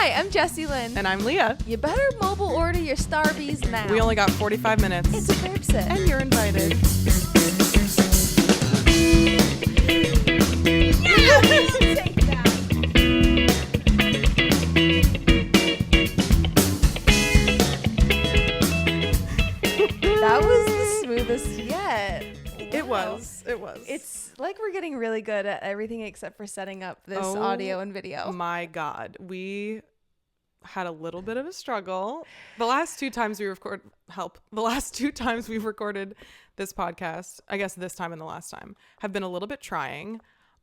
Hi, I'm Jessie Lynn. And I'm Leah. You better mobile order your Starbies now. We only got 45 minutes. It's a crib sit. And you're invited. Yeah, we'll take that. That was the smoothest yet. It was. It's like we're getting really good at everything except for setting up this audio and video. My God. We had a little bit of a struggle. The last two times we've recorded this podcast, I guess this time and the last time, have been a little bit trying.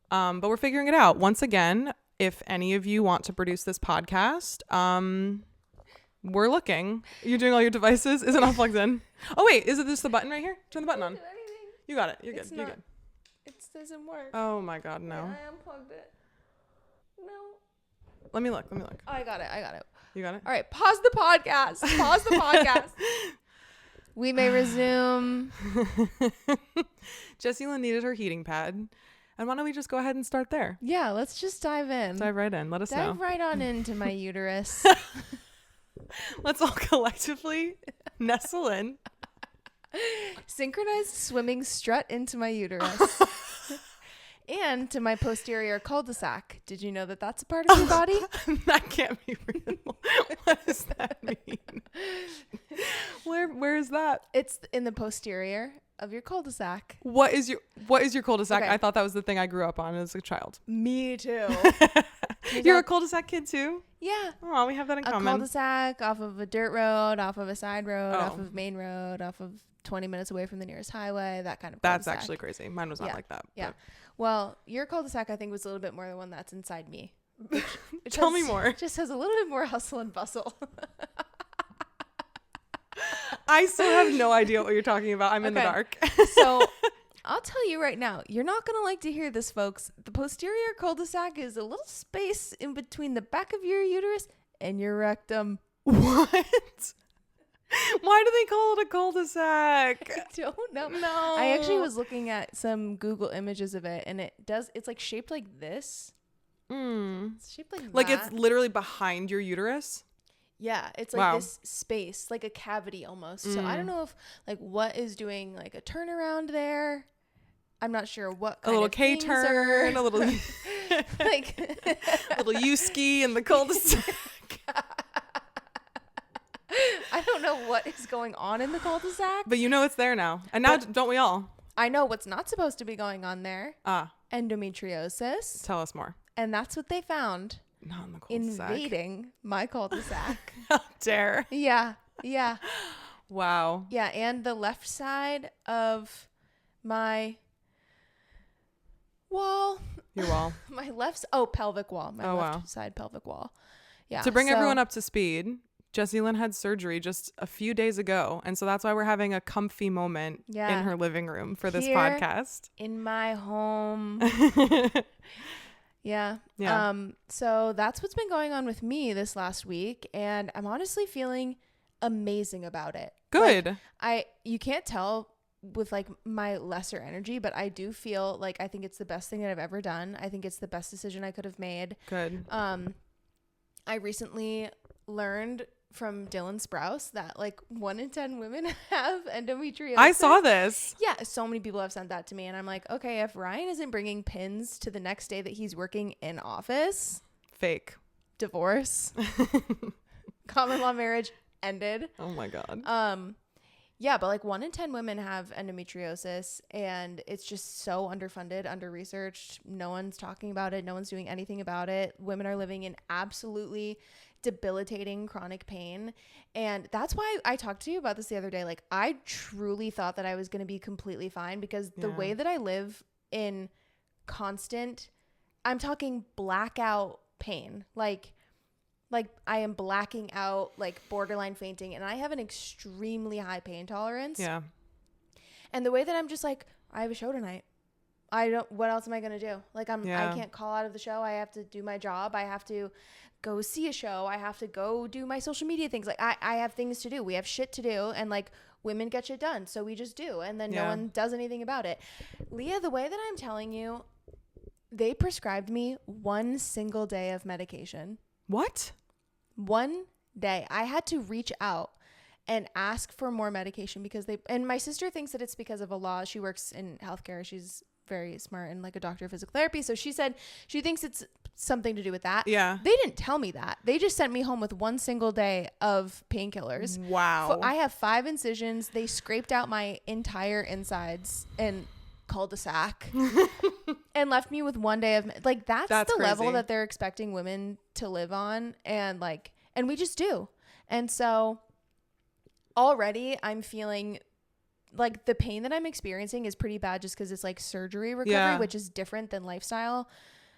But we're figuring it out. Once again, if any of you want to produce this podcast, we're looking. You're doing all your devices? Is it all plugged in? Oh, wait. Is it just the button right here? Turn the button on. You got it. You're good. You're good. It doesn't work. Oh, my God. No. I unplugged it. No. Let me look. Oh, I got it. You got it? All right. Pause the podcast. We may resume. Jessie Lynn needed her heating pad. And why don't we just go ahead and start there? Yeah, let's just dive in. Dive right in. Let us know. Dive right on into my uterus. Let's all collectively nestle in. Synchronized swimming strut into my uterus. And to my posterior cul-de-sac. Did you know that that's a part of your body? That can't be real. What does that mean? Where is that? It's in the posterior of your cul-de-sac. What is your cul-de-sac? Okay. I thought that was the thing I grew up on as a child. Me too. You're a cul-de-sac kid too? Yeah. Oh, we have that in common. A cul-de-sac off of a dirt road, off of a side road, off Oh. of main road, off of 20 minutes away from the nearest highway, that kind of That's cul-de-sac. actually crazy. Mine was not like that. Yeah. But. Well, your cul-de-sac, I think, was a little bit more the one that's inside me. Tell me more. It just has a little bit more hustle and bustle. I still have no idea what you're talking about. I'm in the dark. So I'll tell you right now, you're not going to like to hear this, folks. The posterior cul-de-sac is a little space in between the back of your uterus and your rectum. What? Why do they call it a cul-de-sac? I don't know. No. I actually was looking at some Google images of it, and it's like shaped like this. It's shaped like that. It's literally behind your uterus? Yeah, it's like this space, like a cavity almost. So I don't know if like what is doing like a turnaround there. I'm not sure what kind a little of K-turn, a little like a little U-ski in the cul-de-sac. I don't know what is going on in the cul-de-sac. But you know it's there now. And now don't we all? I know what's not supposed to be going on there. Endometriosis. Tell us more. And that's what they found. Not in the cul-de-sac. Invading my cul-de-sac. How dare. Yeah. Wow. Yeah, and the left side of my wall. Your wall. My pelvic wall. My left side pelvic wall. Yeah. To bring everyone up to speed, Jessie Lynn had surgery just a few days ago. And so that's why we're having a comfy moment in her living room for this podcast. In my home. Yeah. So that's what's been going on with me this last week. And I'm honestly feeling amazing about it. Good. Like, you can't tell with like my lesser energy, but I do feel like I think it's the best thing that I've ever done. I think it's the best decision I could have made. Good. I recently learned from Dylan Sprouse that like 1 in 10 women have endometriosis. I saw this. Yeah, so many people have sent that to me, and I'm like, okay, if Ryan isn't bringing pins to the next day that he's working in office, fake divorce, common law marriage ended. Oh my God. Yeah, but like 1 in 10 women have endometriosis, and it's just so underfunded, under-researched. No one's talking about it. No one's doing anything about it. Women are living in absolutely debilitating chronic pain. And that's why I talked to you about this the other day. Like, I truly thought that I was going to be completely fine because the way that I live in constant, I'm talking blackout pain. Like I am blacking out, like borderline fainting, and I have an extremely high pain tolerance. Yeah. And the way that I'm just like, I have a show tonight. What else am I going to do? Like I can't call out of the show. I have to do my job. I have to go see a show. I have to go do my social media things. Like I have things to do. We have shit to do. And like women get shit done. So we just do. And then no one does anything about it. Leah, the way that I'm telling you, they prescribed me 1 single day of medication. What? One day I had to reach out and ask for more medication because and my sister thinks that it's because of a law. She works in healthcare. She's very smart and like a doctor of physical therapy. So she said she thinks it's something to do with that. Yeah. They didn't tell me that. They just sent me home with one single day of painkillers. Wow. I have 5 incisions. They scraped out my entire insides and cul-de-sac and left me with one day of like, that's the crazy. level that they're expecting women to live on. And we just do. And so already I'm feeling like the pain that I'm experiencing is pretty bad just because it's like surgery recovery, which is different than lifestyle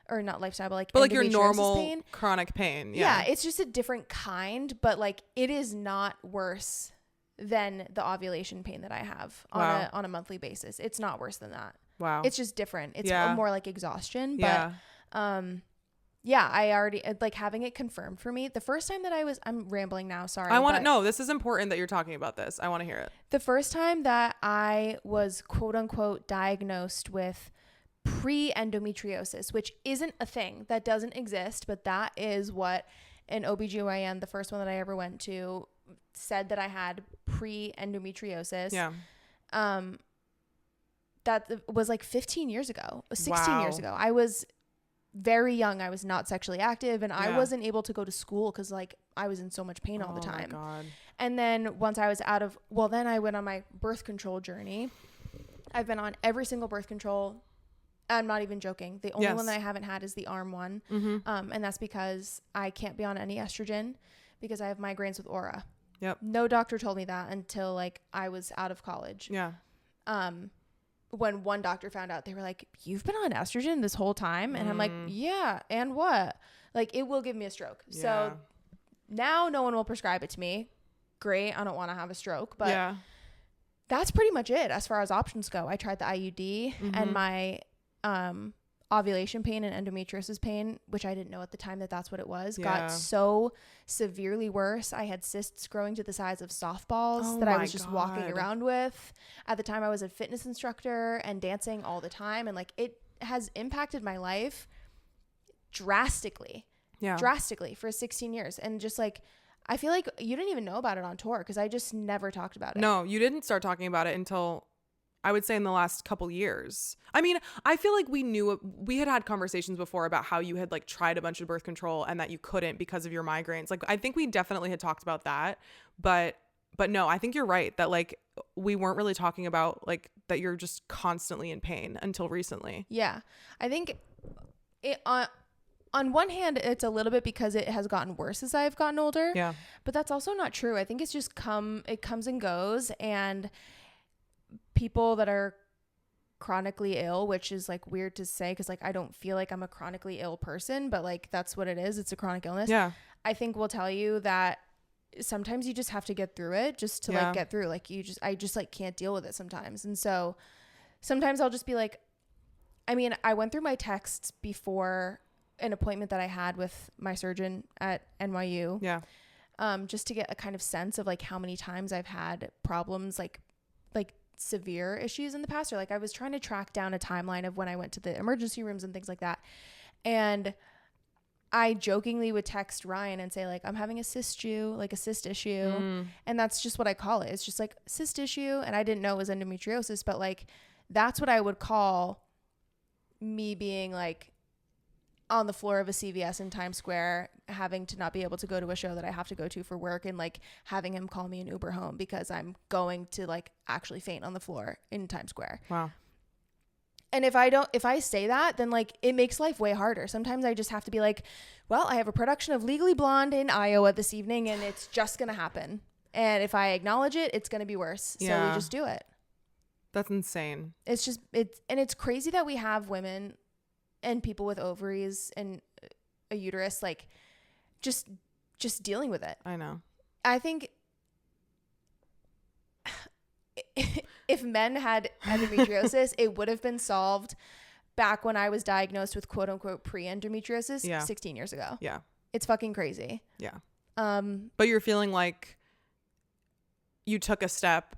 or not lifestyle, but like your normal pain. Chronic pain. Yeah. It's just a different kind, but like it is not worse than the ovulation pain that I have on a monthly basis. It's not worse than that. Wow. It's just different. It's more like exhaustion, but I already like having it confirmed for me. The first time that I'm rambling now. Sorry. I want to know. This is important that you're talking about this. I want to hear it. The first time that I was quote unquote diagnosed with pre-endometriosis, which isn't a thing, that doesn't exist, but that is what an OBGYN, the first one that I ever went to, said that I had pre-endometriosis. Yeah. That was like 15 years ago, 16 years ago. I was very young. I was not sexually active and I wasn't able to go to school because like I was in so much pain all the time. Oh my God. And then once I was then I went on my birth control journey. I've been on every single birth control. I'm not even joking. The only one that I haven't had is the arm one. Mm-hmm. And that's because I can't be on any estrogen because I have migraines with aura. Yep. No doctor told me that until like I was out of college. Yeah. When one doctor found out, they were like, "You've been on estrogen this whole time?" And I'm like, "Yeah, and what? Like, it will give me a stroke." Yeah. So now no one will prescribe it to me. Great. I don't want to have a stroke, but that's pretty much it as far as options go. I tried the IUD and my ovulation pain and endometriosis pain, which I didn't know at the time that that's what it was, got so severely worse. I had cysts growing to the size of softballs that I was just walking around with. At the time I was a fitness instructor and dancing all the time. And like, it has impacted my life drastically for 16 years. And just like, I feel like you didn't even know about it on tour because I just never talked about it. No, you didn't start talking about it until I would say in the last couple years. I mean, I feel like we had conversations before about how you had like tried a bunch of birth control and that you couldn't because of your migraines. Like, I think we definitely had talked about that, but no, I think you're right that like we weren't really talking about like that you're just constantly in pain until recently. Yeah. I think it on one hand, it's a little bit because it has gotten worse as I've gotten older. Yeah. But that's also not true. I think it's just it comes and goes, and people that are chronically ill, which is like weird to say because like I don't feel like I'm a chronically ill person, but like that's what it is. It's a chronic illness. Yeah. I think will tell you that sometimes you just have to get through it just to like get through. Like I just like can't deal with it sometimes. And so sometimes I'll just be like, I mean, I went through my texts before an appointment that I had with my surgeon at NYU. Yeah. Just to get a kind of sense of like how many times I've had problems, like severe issues in the past, or like I was trying to track down a timeline of when I went to the emergency rooms and things like that. And I jokingly would text Ryan and say like, I'm having a cyst issue. And that's just what I call it. It's just like cyst issue. And I didn't know it was endometriosis, but like, that's what I would call me being like on the floor of a CVS in Times Square, having to not be able to go to a show that I have to go to for work, and like having him call me an Uber home because I'm going to like actually faint on the floor in Times Square. Wow. And if I say that, then like it makes life way harder. Sometimes I just have to be like, well, I have a production of Legally Blonde in Iowa this evening and it's just going to happen. And if I acknowledge it, it's going to be worse. So we just do it. That's insane. It's crazy that we have women and people with ovaries and a uterus, like just dealing with it. I know. I think if men had endometriosis, it would have been solved back when I was diagnosed with quote unquote pre-endometriosis 16 years ago. Yeah. It's fucking crazy. Yeah. But you're feeling like you took a step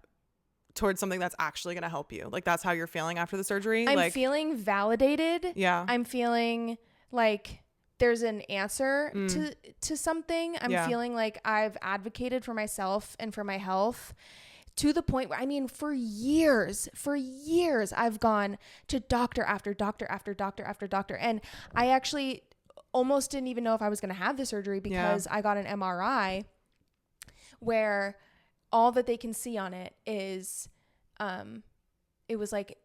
towards something that's actually going to help you. Like that's how you're feeling after the surgery. I'm feeling validated. Yeah. I'm feeling like there's an answer to something. I'm feeling like I've advocated for myself and for my health to the point where, I mean, for years, I've gone to doctor after doctor after doctor after doctor. And I actually almost didn't even know if I was going to have the surgery because I got an MRI where all that they can see on it is, it was like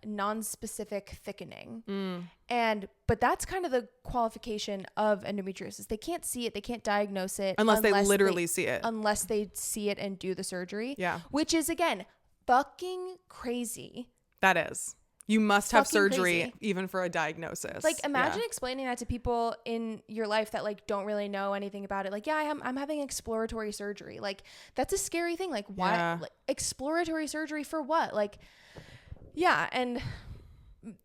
non-specific thickening. But that's kind of the qualification of endometriosis. They can't see it. They can't diagnose it. Unless they literally see it. Unless they see it and do the surgery. Yeah. Which is, again, fucking crazy. That is. You must have surgery crazy. Even for a diagnosis. Like, imagine explaining that to people in your life that like don't really know anything about it. Like, yeah, I'm having exploratory surgery. Like, that's a scary thing. Like, why? Yeah. Like, exploratory surgery for what? Like, yeah. And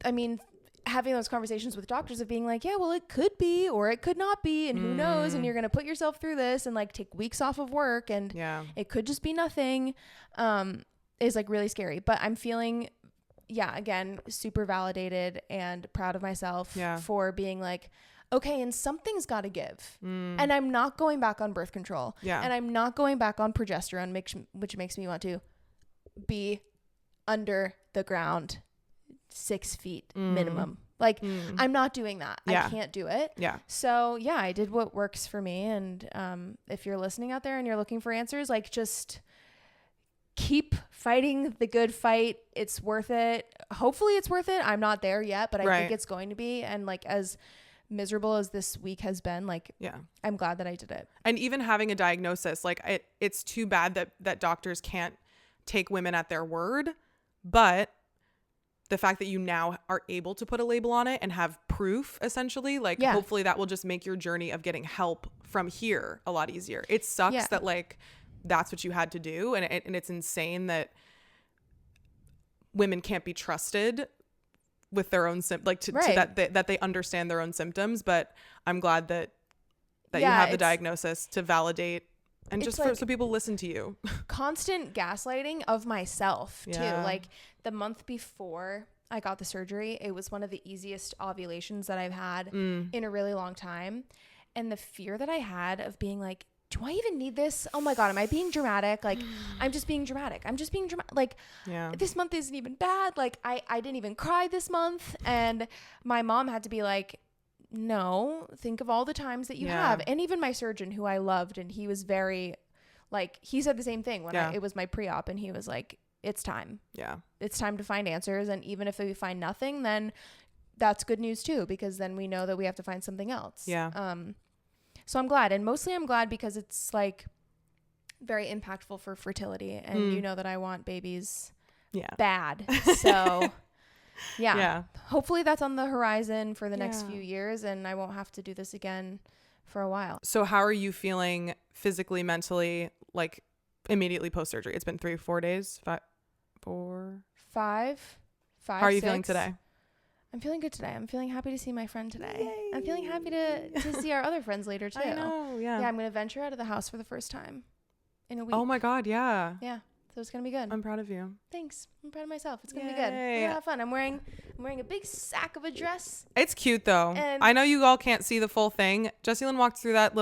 I mean, having those conversations with doctors of being like, yeah, well, it could be or it could not be, and who knows, and you're gonna put yourself through this and like take weeks off of work, and it could just be nothing, is like really scary. But I'm feeling, again, super validated and proud of myself for being like, okay, and something's got to give. And I'm not going back on birth control. And I'm not going back on progesterone, which makes me want to be under the ground 6 feet minimum. Like, I'm not doing that. I can't do it. So I did what works for me. And if you're listening out there and you're looking for answers, like, just keep fighting the good fight. It's worth it. Hopefully it's worth it. I'm not there yet, but I think it's going to be. And like, as miserable as this week has been, like, I'm glad that I did it. And even having a diagnosis, like, it's too bad that doctors can't take women at their word, but the fact that you now are able to put a label on it and have proof, essentially, like, hopefully that will just make your journey of getting help from here a lot easier. It sucks that like that's what you had to do, and it's insane that women can't be trusted with their own that they understand their own symptoms. But I'm glad that you have the diagnosis to validate, and just so people listen to you. Constant gaslighting of myself too. Like, the month before I got the surgery, it was one of the easiest ovulations that I've had in a really long time, and the fear that I had of being like, do I even need this? Oh my God, am I being dramatic? Like, I'm just being dramatic. Like, this month isn't even bad. Like, I didn't even cry this month. And my mom had to be like, no, think of all the times that you have. And even my surgeon, who I loved, and he was very, like, he said the same thing when it was my pre-op, and he was like, it's time. It's time to find answers. And even if we find nothing, then that's good news too, because then we know that we have to find something else. So I'm glad. And mostly I'm glad because it's like very impactful for fertility. And you know that I want babies bad. So hopefully that's on the horizon for the next few years, and I won't have to do this again for a while. So how are you feeling physically, mentally, like immediately post-surgery? It's been 3-4 days, 5. How are you 6. feeling today? I'm feeling good today. I'm feeling happy to see my friend today. Yay. I'm feeling happy to see our other friends later too. I know, Yeah, I'm going to venture out of the house for the first time in a week. Oh my God, yeah. Yeah, so it's going to be good. I'm proud of you. Thanks. I'm proud of myself. It's going to be good. We're going to have fun. I'm wearing a big sack of a dress. It's cute though. And I know you all can't see the full thing. Jessie Lynn walked through her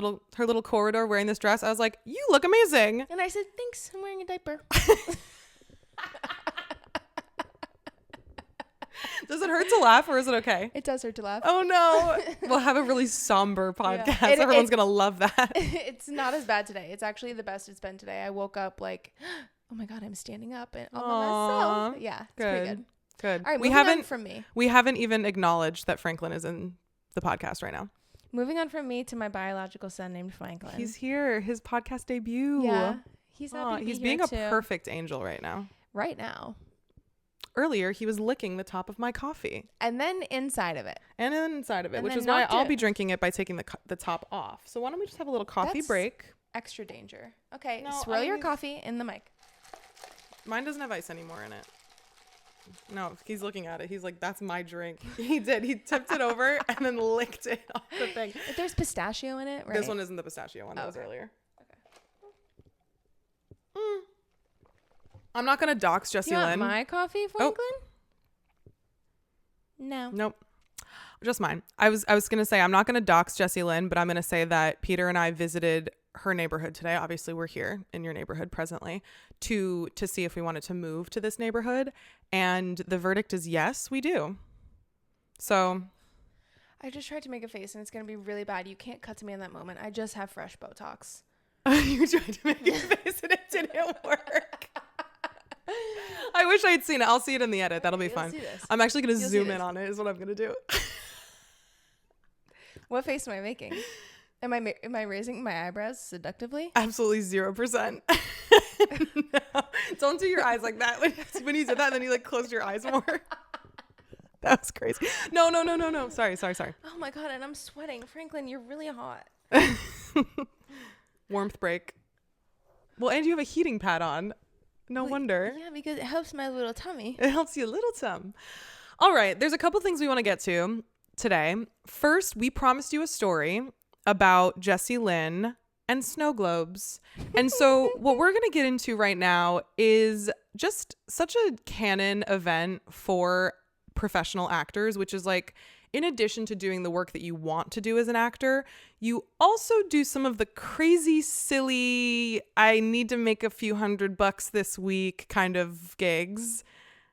little corridor wearing this dress. I was like, you look amazing. And I said, thanks. I'm wearing a diaper. Does it hurt to laugh, or is it okay? It does hurt to laugh. Oh no. We'll have a really somber podcast. Everyone's going to love that. It's not as bad today. It's actually the best it's been today. I woke up like, oh my God, I'm standing up and all by myself. Yeah, it's pretty good. Good. All right, moving on from me. We haven't even acknowledged that Franklin is in the podcast right now. Moving on from me to my biological son named Franklin. He's here. His podcast debut. Yeah. He's happy to be he's here being too. A perfect angel right now. Right now. Earlier, he was licking the top of my coffee. And then inside of it. Which is why I'll be drinking it by taking the top off. So why don't we just have a little coffee break? Extra danger. Okay, swirl your coffee in the mic. Mine doesn't have ice anymore in it. No, he's looking at it. He's like, that's my drink. He did. He tipped it over and then licked it off the thing. If there's pistachio in it, right? This one isn't the pistachio one. That was earlier. Okay. I'm not going to dox Jessie Lynn. You want my coffee, Franklin? Oh. No. Nope. Just mine. I was gonna say I'm not gonna dox Jessie Lynn, but I'm gonna say that Peter and I visited her neighborhood today. Obviously, we're here in your neighborhood presently to see if we wanted to move to this neighborhood, and the verdict is yes, we do. So I just tried to make a face and it's gonna be really bad. You can't cut to me in that moment. I just have fresh Botox. You tried to make a face and it didn't work. I wish I had seen it. I'll see it in the edit. That'll be fun. I'm actually gonna zoom in on it. Is what I'm gonna do. What face am I making? Am I raising my eyebrows seductively? Absolutely 0%. No, don't do your eyes like that. When you did that, then you like closed your eyes more. That was crazy. No. Sorry. Oh my God, and I'm sweating. Franklin, you're really hot. Warmth break. Well, and you have a heating pad on. No wonder. Yeah, because it helps my little tummy. It helps you a little tum. All right. There's a couple things we want to get to today. First, we promised you a story about Jessie Lynn and snow globes. And so what we're going to get into right now is just such a canon event for professional actors, which is like, in addition to doing the work that you want to do as an actor, you also do some of the crazy, silly, I need to make a few $100 this week kind of gigs.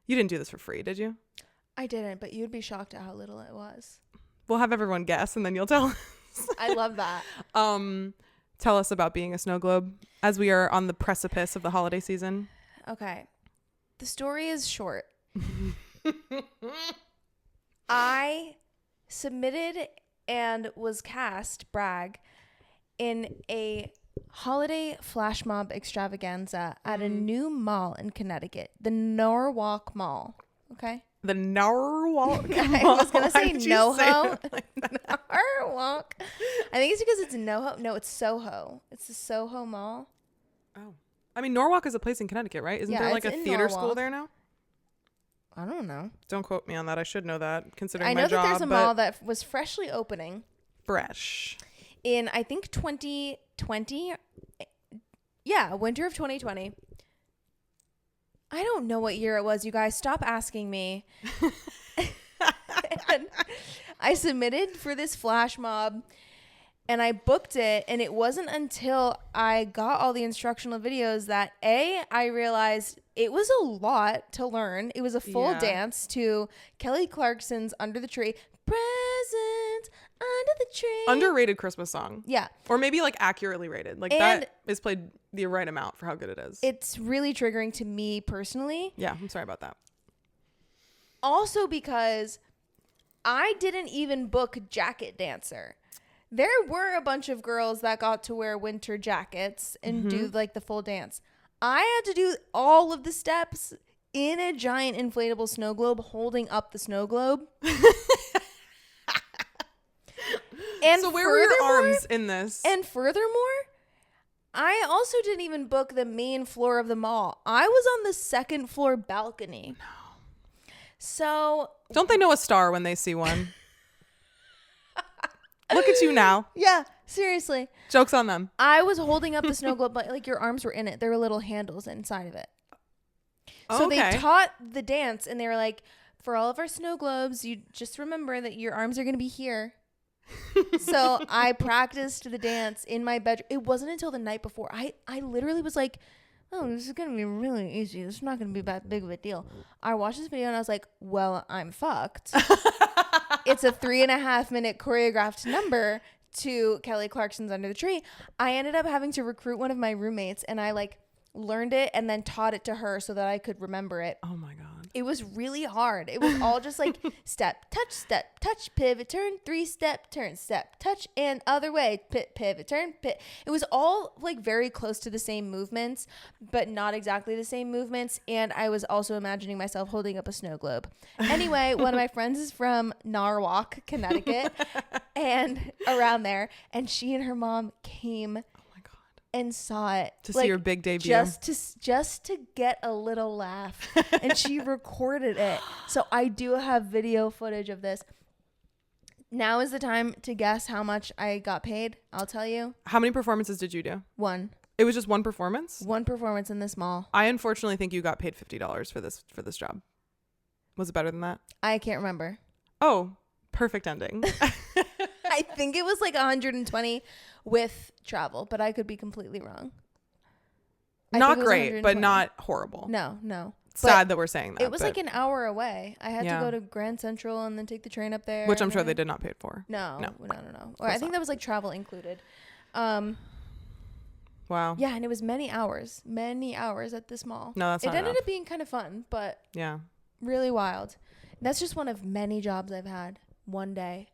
You didn't do this for free, did you? I didn't, but you'd be shocked at how little it was. We'll have everyone guess and then you'll tell us. I love that. Tell us about being a snow globe as we are on the precipice of the holiday season. Okay. The story is short. I submitted and was cast, brag, in a holiday flash mob extravaganza at a new mall in Connecticut, the Norwalk Mall. Okay? The Norwalk Mall. I was going to say NoHo. Norwalk. I think it's because it's NoHo. No, it's Soho. It's the Soho Mall. Oh. I mean, Norwalk is a place in Connecticut, right? Isn't there like a theater school there now? I don't know. Don't quote me on that. I should know that, considering I my know job. that there's a mall that was freshly opening. Fresh. In, I think, 2020. Yeah, winter of 2020. I don't know what year it was, you guys. Stop asking me. And I submitted for this flash mob and I booked it, and it wasn't until I got all the instructional videos that I realized it was a lot to learn. It was a full dance to Kelly Clarkson's Under the Tree. Present under the tree. Underrated Christmas song. Yeah. Or maybe like accurately rated. Like, and that is played the right amount for how good it is. It's really triggering to me personally. Yeah, I'm sorry about that. Also because I didn't even book jacket dancer. There were a bunch of girls that got to wear winter jackets and do like the full dance. I had to do all of the steps in a giant inflatable snow globe holding up the snow globe. And so where were your arms in this? And furthermore, I also didn't even book the main floor of the mall. I was on the second floor balcony. No. So don't they know a star when they see one? Look at you now. Yeah, seriously. Joke's on them. I was holding up the snow globe, but like your arms were in it. There were little handles inside of it. So they taught the dance, and they were like, for all of our snow globes, you just remember that your arms are going to be here. So I practiced the dance in my bedroom. It wasn't until the night before. I literally was like, oh, this is going to be really easy. This is not going to be that big of a deal. I watched this video and I was like, well, I'm fucked. It's a 3.5 minute choreographed number to Kelly Clarkson's Under the Tree. I ended up having to recruit one of my roommates, and I like learned it and then taught it to her so that I could remember it. Oh my God. It was really hard. It was all just like step, touch, pivot, turn, 3-step, turn, step, touch, and other way, pivot, turn, pivot. It was all like very close to the same movements, but not exactly the same movements. And I was also imagining myself holding up a snow globe. Anyway, one of my friends is from Norwalk, Connecticut, and around there. And she and her mom came and saw it to see your big debut, just to get a little laugh. And she recorded it, so I do have video footage of this. Now is the time to guess how much I got paid. I'll tell you. How many performances did you do? One. It was just one performance? One performance in this mall. I unfortunately think you got paid $50 for this job. Was it better than that? I can't remember. Oh, Perfect ending. I think it was like 120 with travel, but I could be completely wrong. Not great, but not horrible. No. Sad that we're saying that. It was like an hour away. I had to go to Grand Central and then take the train up there. Which I'm sure they did not pay for. No. Or I think that was like travel included. Wow. Yeah, and it was many hours at this mall. No, that's not It ended enough. up being kind of fun, but yeah, really wild. That's just one of many jobs I've had. One day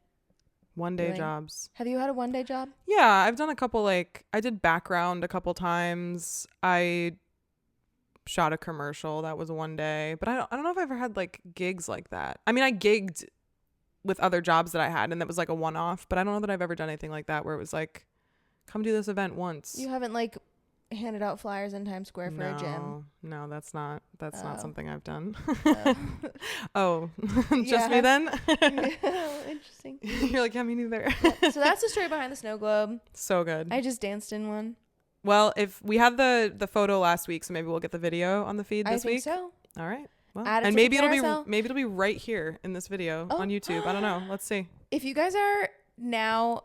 jobs. Have you had a one day job? Yeah, I've done a couple. Like I did background a couple times. I shot a commercial that was one day, but I don't know if I ever had like gigs like that. I mean, I gigged with other jobs that I had, and that was like a one-off, but I don't know that I've ever done anything like that where it was like, come do this event once. You haven't like handed out flyers in Times Square for a gym? No, that's not something I've done. Oh. Just me then? Interesting. You're like, yeah, me neither. So that's the story behind the snow globe. So good. I just danced in one. Well, if we had the photo last week, so maybe we'll get the video on the feed this week. I think so. All right. Well, Add it and to the maybe carousel. it'll be right here in this video on YouTube. I don't know. Let's see. If you guys are now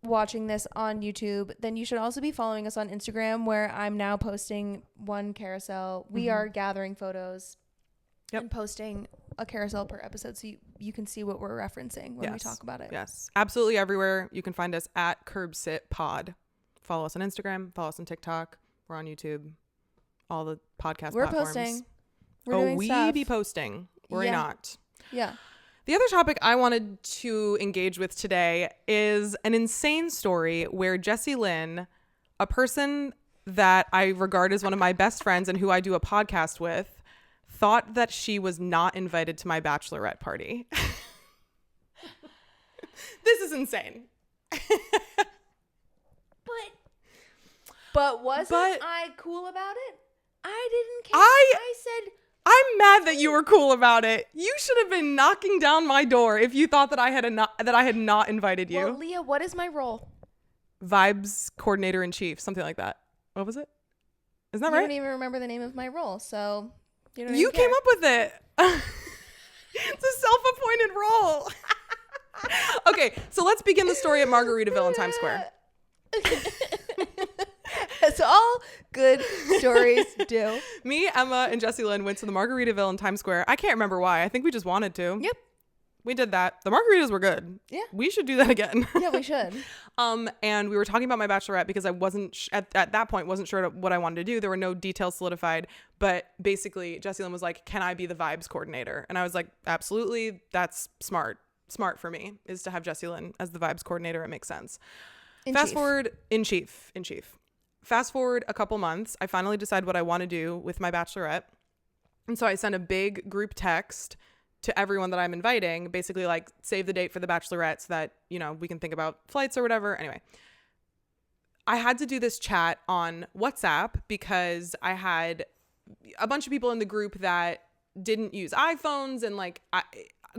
watching this on YouTube, then you should also be following us on Instagram, where I'm now posting one carousel. We are gathering photos and posting a carousel per episode, so you can see what we're referencing when we talk about it. Yes, absolutely everywhere. You can find us at CurbSitPod. Follow us on Instagram. Follow us on TikTok. We're on YouTube. All the podcast We're platforms. posting. We're doing we stuff. be posting. We're not. Yeah. The other topic I wanted to engage with today is an insane story where Jessie Lynn, a person that I regard as one of my best friends and who I do a podcast with, thought that she was not invited to my bachelorette party. This is insane. But wasn't I cool about it? I didn't care. I said, I'm mad that you were cool about it. You should have been knocking down my door if you thought that I had not invited you. well, Leah, what is my role? Vibes coordinator in chief, something like that. What was it? Isn't that right? I don't even remember the name of my role, so you don't You even care. came up with it. It's a self-appointed role. Okay, so let's begin the story at Margaritaville in Times Square. As all good stories do. Me, Emma, and Jessie Lynn went to the Margaritaville in Times Square. I can't remember why. I think we just wanted to. Yep. We did that. The margaritas were good. Yeah. We should do that again. Yeah, we should. And we were talking about my bachelorette because I wasn't at that point wasn't sure what I wanted to do. There were no details solidified, but basically Jessie Lynn was like, "Can I be the vibes coordinator?" And I was like, "Absolutely. That's smart. Smart for me is to have Jessie Lynn as the vibes coordinator. It makes sense." Fast forward in chief. Fast forward a couple months, I finally decide what I want to do with my bachelorette. And so I send a big group text to everyone that I'm inviting, basically like save the date for the bachelorette so that, we can think about flights or whatever. Anyway, I had to do this chat on WhatsApp because I had a bunch of people in the group that didn't use iPhones, and like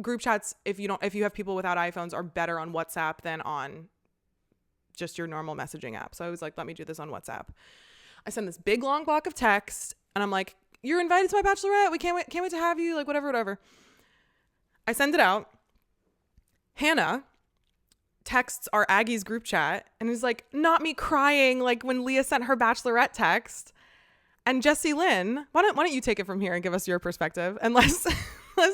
group chats, if you have people without iPhones, are better on WhatsApp than on just your normal messaging app. So I was like, let me do this on WhatsApp. I send this big long block of text and I'm like, "You're invited to my bachelorette. We can't wait to have you." Like whatever. I send it out. Hannah texts our Aggies group chat and is like, "Not me crying like when Leah sent her bachelorette text." And Jessie Lynn, why don't you take it from here and give us your perspective, unless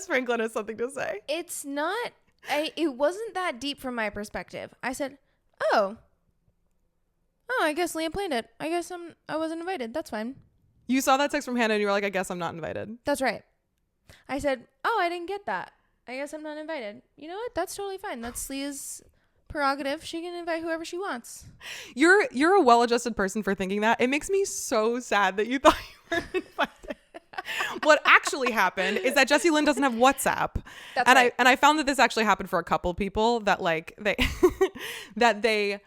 Franklin has something to say. It wasn't that deep from my perspective. I said, Oh, I guess Leah planned it. I guess I wasn't invited. That's fine. You saw that text from Hannah and you were like, "I guess I'm not invited." That's right. I said, I didn't get that. I guess I'm not invited. You know what? That's totally fine. That's Leah's prerogative. She can invite whoever she wants. You're a well-adjusted person for thinking that. It makes me so sad that you thought you were invited. What actually happened is that Jessie Lynn doesn't have WhatsApp. That's right. I found that this actually happened for a couple people that like they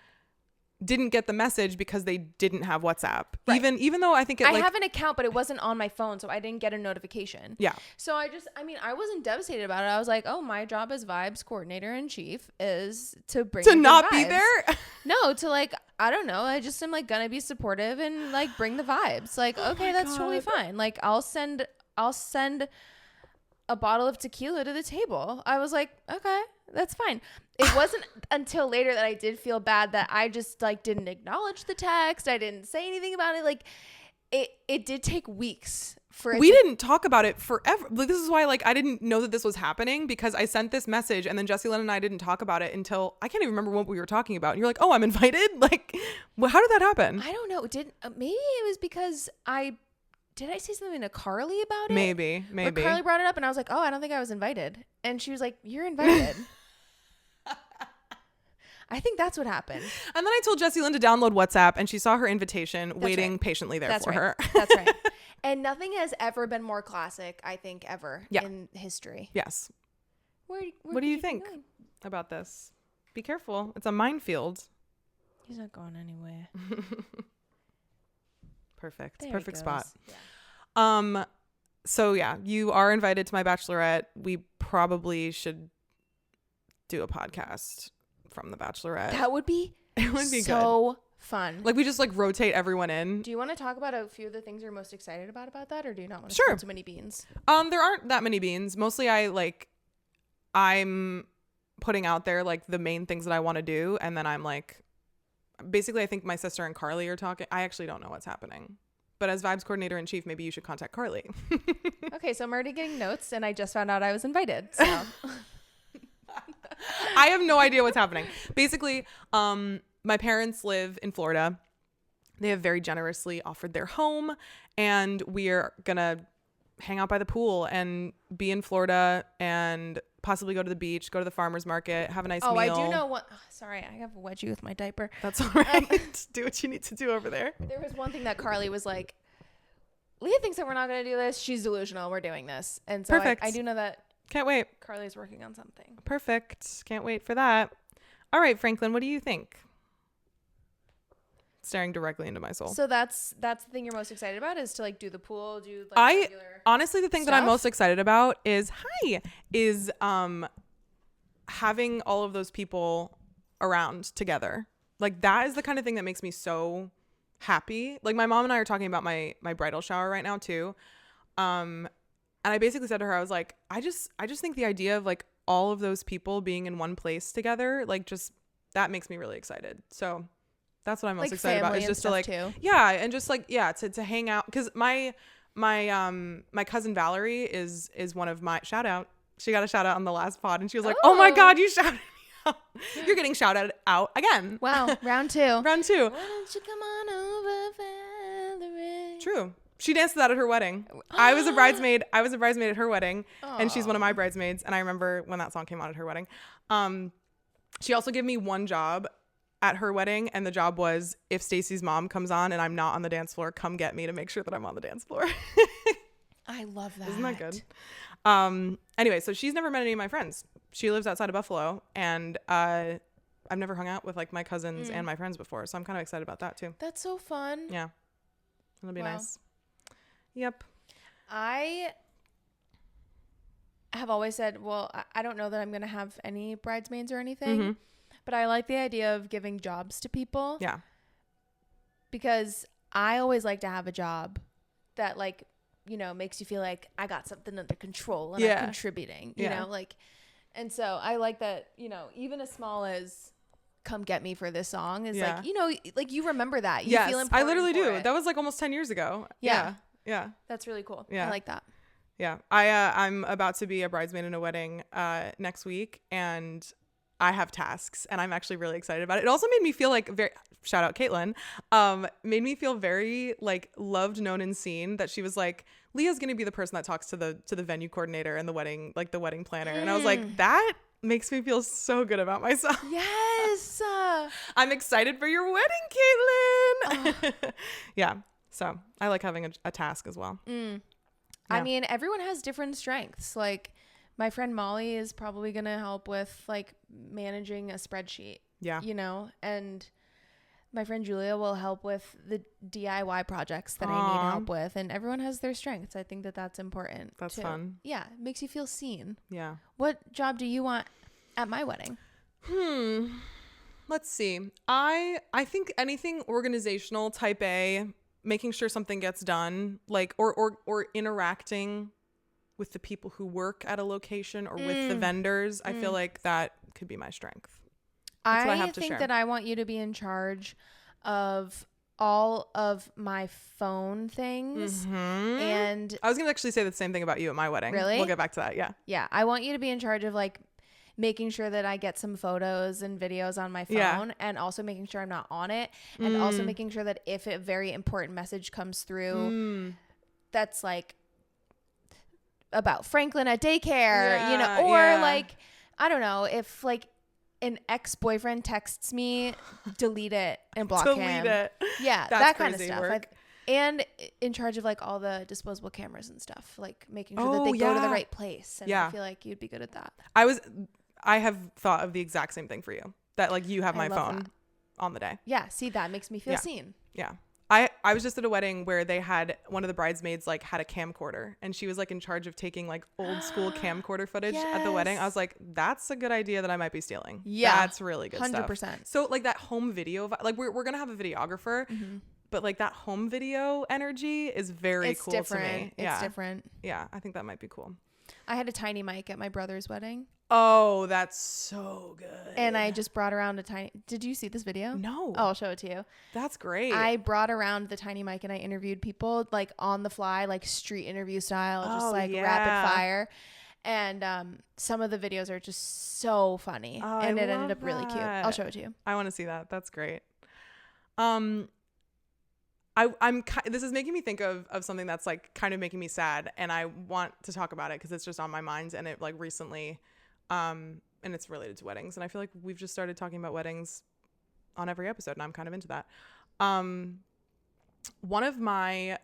didn't get the message because they didn't have WhatsApp. Right. Even though I think I have an account, but it wasn't on my phone, so I didn't get a notification. Yeah. So I wasn't devastated about it. I was like, my job as vibes coordinator in chief is to bring to not vibes. Be there. No, to like, I don't know. I just am like gonna be supportive and like bring the vibes. Like, okay, that's totally fine. Like I'll send a bottle of tequila to the table. I was like, okay, that's fine. It wasn't until later that I did feel bad that I just like didn't acknowledge the text. I didn't say anything about it. Like it did take weeks for it. We didn't talk about it forever. Like, this is why like I didn't know that this was happening, because I sent this message and then Jessie Lynn and I didn't talk about it until I can't even remember what we were talking about. And you're like, oh, I'm invited. Like, well, how did that happen? I don't know. Maybe it was because did I say something to Carly about it? Maybe. Or Carly brought it up and I was like, oh, I don't think I was invited. And she was like, you're invited. I think that's what happened. And then I told Jessie Lynn to download WhatsApp, and she saw her invitation waiting patiently there for her. That's right. And nothing has ever been more classic, I think, ever in history. Yes. Where what do you think about this? Be careful. It's a minefield. He's not going anywhere. Perfect. There Perfect spot. Yeah. So yeah, you are invited to my bachelorette. We probably should do a podcast from the bachelorette. That would be so good. Fun. Like we just like rotate everyone in. Do you want to talk about a few of the things you're most excited about that, or do you not want to spill too many beans? There aren't that many beans. Mostly I'm putting out there like the main things that I want to do, and then I'm like, basically I think my sister and Carly are talking. I actually don't know what's happening. But as vibes coordinator in chief, maybe you should contact Carly. Okay, so I'm already getting notes, and I just found out I was invited. So I have no idea what's happening. Basically, my parents live in Florida. They have very generously offered their home, and we are gonna hang out by the pool and be in Florida and possibly go to the beach, go to the farmer's market, have a nice meal. I do know what. Sorry, I have a wedgie with my diaper. That's all right. Do what you need to do over there. There was one thing that Carly was like, Leah thinks that we're not going to do this. She's delusional. We're doing this. And so Perfect. I do know that. Can't wait. Carly's working on something. Perfect. Can't wait for that. All right, Franklin, what do you think? Staring directly into my soul. So that's the thing you're most excited about, is to like do the pool, do like regular honestly, the thing that I'm most excited about is having all of those people around together. Like that is the kind of thing that makes me so happy. Like my mom and I are talking about my bridal shower right now too. And I basically said to her, I was like, I just think the idea of like all of those people being in one place together, like just that makes me really excited. So that's what I'm most like excited about, is just to like too. Yeah, and just like to hang out, because my cousin Valerie is one of my shout out. She got a shout out on the last pod, and she was like, "Oh my God, you shouted me out! You're getting shouted out again." Wow, round two. Round two. Why don't you come on over, Valerie? True. She danced to that at her wedding. I was a bridesmaid at her wedding. Aww. And she's one of my bridesmaids. And I remember when that song came on at her wedding. She also gave me one job at her wedding, and the job was, if Stacy's mom comes on and I'm not on the dance floor, come get me to make sure that I'm on the dance floor. I love that. Isn't that good? Anyway, so she's never met any of my friends. She lives outside of Buffalo, and I've never hung out with like my cousins and my friends before, so I'm kind of excited about that too. That's so fun. Yeah, it'll be nice. Yep. I have always said, well, I don't know that I'm gonna have any bridesmaids or anything, but I like the idea of giving jobs to people. Yeah. Because I always like to have a job that like, you know, makes you feel like I got something under control and I'm contributing, you know, like, and so I like that, you know, even as small as come get me for this song is like, you know, like you remember that. You feel important. I literally do. It. That was like almost 10 years ago. Yeah. That's really cool. Yeah. I like that. Yeah. I'm about to be a bridesmaid in a wedding next week, and I have tasks, and I'm actually really excited about it. It also made me feel like shout out Caitlin, made me feel very like loved, known, and seen, that she was like, Leah's going to be the person that talks to the venue coordinator and the wedding planner. And I was like, that makes me feel so good about myself. Yes. I'm excited for your wedding, Caitlin. Yeah. So I like having a task as well. Yeah. I mean, everyone has different strengths. Like my friend Molly is probably going to help with like managing a spreadsheet. Yeah. You know, and my friend Julia will help with the DIY projects that I need help with, and everyone has their strengths. I think that that's important. That's too. fun. Yeah. It makes you feel seen. Yeah. What job do you want at my wedding? Let's see. I think anything organizational, type A, making sure something gets done, like or interacting with the people who work at a location or with the vendors. I feel like that could be my strength. That's what I have to think share. that I want you to be in charge of all of my phone things. And I was going to actually say the same thing about you at my wedding. Really? We'll get back to that. Yeah. Yeah. I want you to be in charge of like making sure that I get some photos and videos on my phone, Yeah. and also making sure I'm not on it, and also making sure that if a very important message comes through that's like about Franklin at daycare, you know, or like, I don't know, if like an ex-boyfriend texts me, delete it and block him. Delete it. Yeah, That's that kind of crazy stuff. work. And in charge of like all the disposable cameras and stuff, like making sure that Oh, they go to the yeah. right place. And Yeah. I feel like you'd be good at that. I have thought of the exact same thing for you, that like you have my love phone that. on the day. Yeah, see, that makes me feel seen. Yeah. I was just at a wedding where they had one of the bridesmaids like had a camcorder, and she was like in charge of taking like old school camcorder footage at the wedding. I was like, that's a good idea that I might be stealing. Yeah, that's really good 100%. 100%. So like that home video, like we're gonna have a videographer, but like that home video energy is very cool to me. It's different. Yeah, I think that might be cool. I had a tiny mic at my brother's wedding. Oh, that's so good. And I just brought around did you see this video? No. Oh, I'll show it to you. That's great. I brought around the tiny mic and I interviewed people like on the fly, like street interview style, just like rapid fire. And some of the videos are just so funny. And it ended up really cute. I'll show it to you. I want to see that. That's great. This is making me think of something that's like kind of making me sad, and I want to talk about it because it's just on my mind, and it like recently, and it's related to weddings, and I feel like we've just started talking about weddings on every episode, and I'm kind of into that. One of my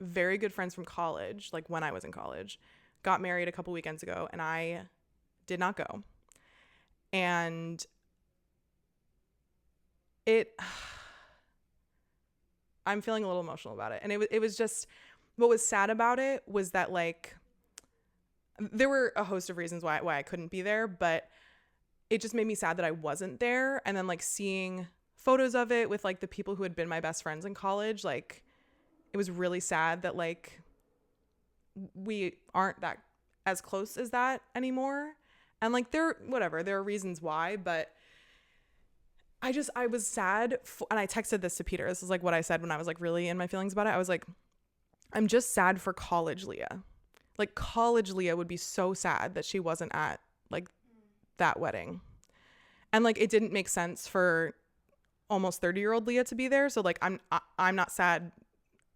very good friends from college, like when I was in college, got married a couple weekends ago, and I did not go, and I'm feeling a little emotional about it. And it was just, what was sad about it was that like, there were a host of reasons why I couldn't be there, but it just made me sad that I wasn't there. And then like seeing photos of it with like the people who had been my best friends in college, like it was really sad that like we aren't that as close as that anymore. And like there are reasons why, but I was sad, and I texted this to Peter. This is like what I said when I was like really in my feelings about it. I was like, I'm just sad for college Leah. Like college Leah would be so sad that she wasn't at like that wedding. And like it didn't make sense for almost 30-year-old Leah to be there. So like I'm not sad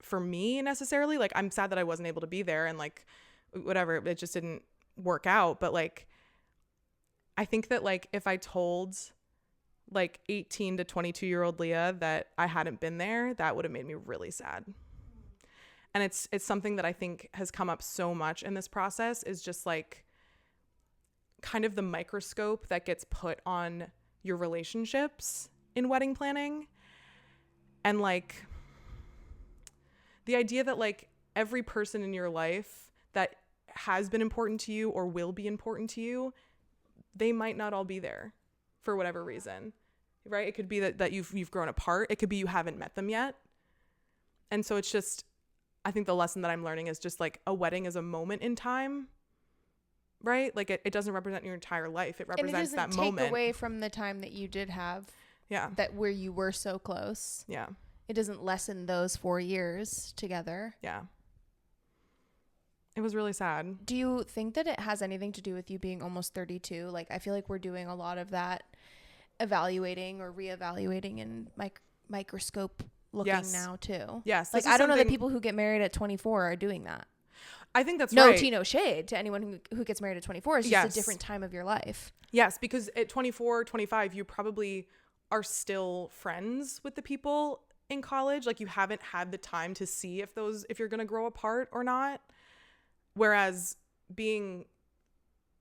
for me necessarily. Like I'm sad that I wasn't able to be there, and like whatever, it just didn't work out. But like I think that like if I told like 18 to 22-year-old Leah that I hadn't been there, that would have made me really sad. And it's something that I think has come up so much in this process, is just like kind of the microscope that gets put on your relationships in wedding planning. And like the idea that like every person in your life that has been important to you or will be important to you, they might not all be there for whatever reason, right? It could be that you've grown apart. It could be you haven't met them yet. And so it's just, I think the lesson that I'm learning is just like a wedding is a moment in time, right? Like it doesn't represent your entire life. It represents that moment. And it doesn't take away from the time that you did have. Yeah. That where you were so close. Yeah. It doesn't lessen those 4 years together. Yeah. It was really sad. Do you think that it has anything to do with you being almost 32? Like, I feel like we're doing a lot of that evaluating or reevaluating and microscope looking now too. Yes. Like, I don't know that people who get married at 24 are doing that. I think that's no right. No tea, no shade to anyone who gets married at 24. It's just a different time of your life. Yes, because at 24, 25, you probably are still friends with the people in college. Like, you haven't had the time to see if you're going to grow apart or not. Whereas being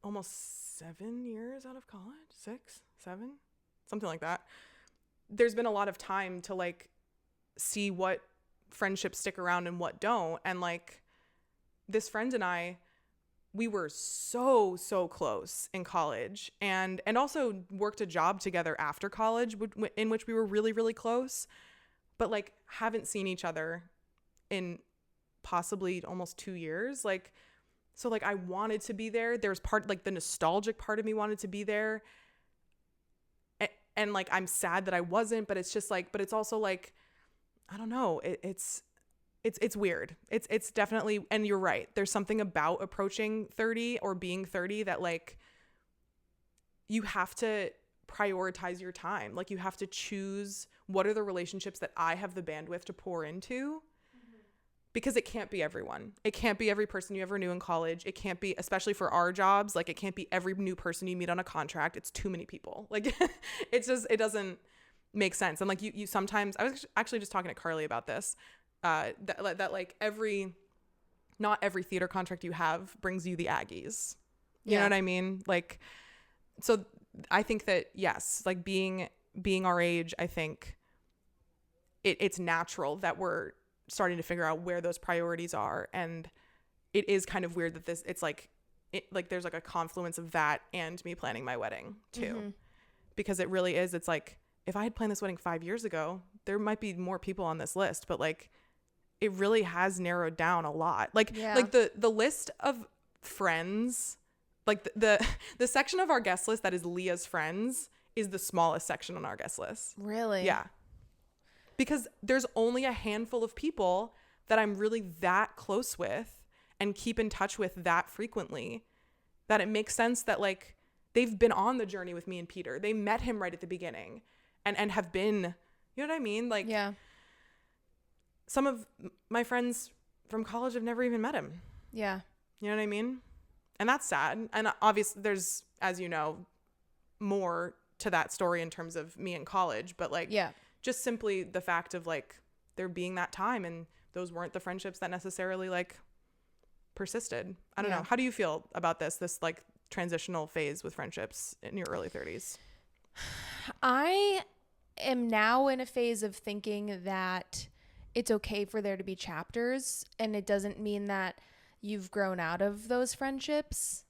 almost 7 years out of college, 6, 7, something like that, there's been a lot of time to like see what friendships stick around and what don't. And like this friend and I, we were so close in college, and also worked a job together after college in which we were really, really close, but like haven't seen each other in possibly almost 2 years. Like, So like I wanted to be there. There's part, like the nostalgic part of me wanted to be there. And like I'm sad that I wasn't, but it's just like, but it's also like, I don't know. It's weird. It's definitely, and you're right. There's something about approaching 30 or being 30 that like you have to prioritize your time. Like you have to choose what are the relationships that I have the bandwidth to pour into. Because it can't be everyone. It can't be every person you ever knew in college. It can't be, especially for our jobs, like it can't be every new person you meet on a contract. It's too many people. Like it's just, it doesn't make sense. And like you sometimes, I was actually just talking to Carly about this, that like not every theater contract you have brings you the Aggies. You know what I mean? Like, so I think that yes, like being our age, I think it's natural that we're starting to figure out where those priorities are. And it is kind of weird that it's like there's like a confluence of that and me planning my wedding too. Because it really is, it's like if I had planned this wedding 5 years ago, there might be more people on this list, but like it really has narrowed down a lot. Like like the list of friends, like the section of our guest list that is Leah's friends is the smallest section on our guest list. Really? Yeah. Because there's only a handful of people that I'm really that close with and keep in touch with that frequently, that it makes sense that like they've been on the journey with me and Peter. They met him right at the beginning and have been, you know what I mean? Like some of my friends from college have never even met him. Yeah. You know what I mean? And that's sad. And obviously there's, as you know, more to that story in terms of me in college, but like, just simply the fact of like there being that time and those weren't the friendships that necessarily like persisted. I don't know. How do you feel about this like transitional phase with friendships in your early 30s? I am now in a phase of thinking that it's okay for there to be chapters, and it doesn't mean that you've grown out of those friendships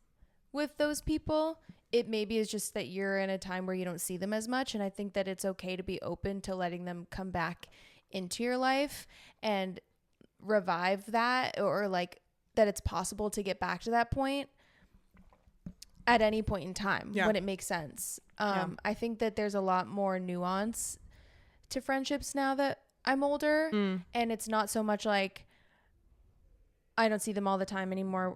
with those people. It maybe is just that you're in a time where you don't see them as much. And I think that it's okay to be open to letting them come back into your life and revive that, or like that it's possible to get back to that point at any point in time when it makes sense. I think that there's a lot more nuance to friendships now that I'm older, and it's not so much like I don't see them all the time anymore.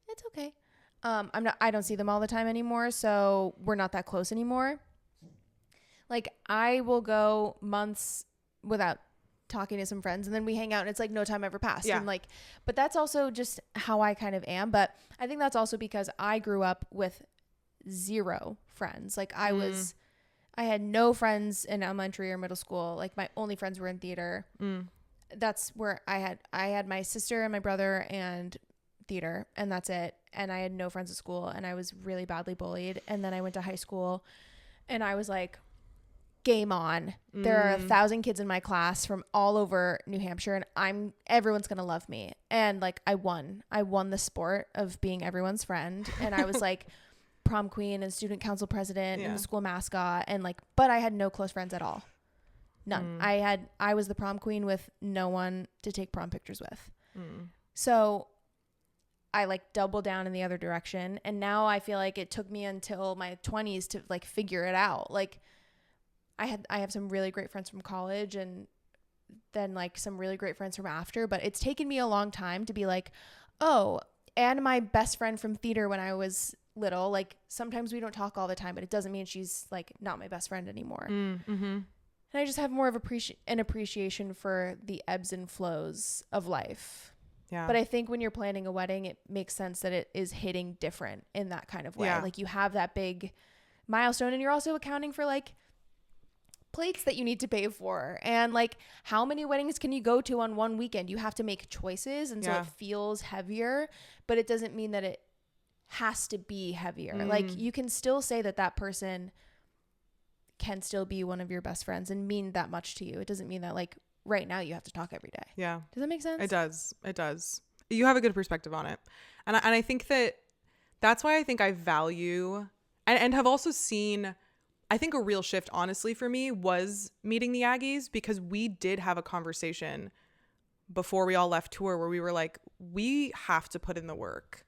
It's okay. I don't see them all the time anymore, so we're not that close anymore. Like I will go months without talking to some friends, and then we hang out and it's like no time ever passed. And like, but that's also just how I kind of am. But I think that's also because I grew up with zero friends. Like I had no friends in elementary or middle school. Like my only friends were in theater. That's where I had my sister and my brother and theater, and that's it. And I had no friends at school, and I was really badly bullied. And then I went to high school and I was like, game on. There are 1,000 kids in my class from all over New Hampshire, and everyone's gonna love me. And like I won the sport of being everyone's friend. And I was like prom queen and student council president and the school mascot, and like, but I had no close friends at all. None. I was the prom queen with no one to take prom pictures with. So I like doubled down in the other direction. And now I feel like it took me until my 20s to like figure it out. Like I have some really great friends from college, and then like some really great friends from after, but it's taken me a long time to be like, oh, and my best friend from theater when I was little, like sometimes we don't talk all the time, but it doesn't mean she's like not my best friend anymore. And I just have more of an appreciation for the ebbs and flows of life. But I think when you're planning a wedding, it makes sense that it is hitting different in that kind of way. Like you have that big milestone, and you're also accounting for like plates that you need to pay for, and like how many weddings can you go to on one weekend? You have to make choices, and so it feels heavier, but it doesn't mean that it has to be heavier. Like you can still say that person can still be one of your best friends and mean that much to you. It doesn't mean that like right now you have to talk every day. Does that make sense? It does. You have a good perspective on it. And I think that's why I think I value and have also seen, I think a real shift honestly for me was meeting the Aggies, because we did have a conversation before we all left tour where we were like, we have to put in the work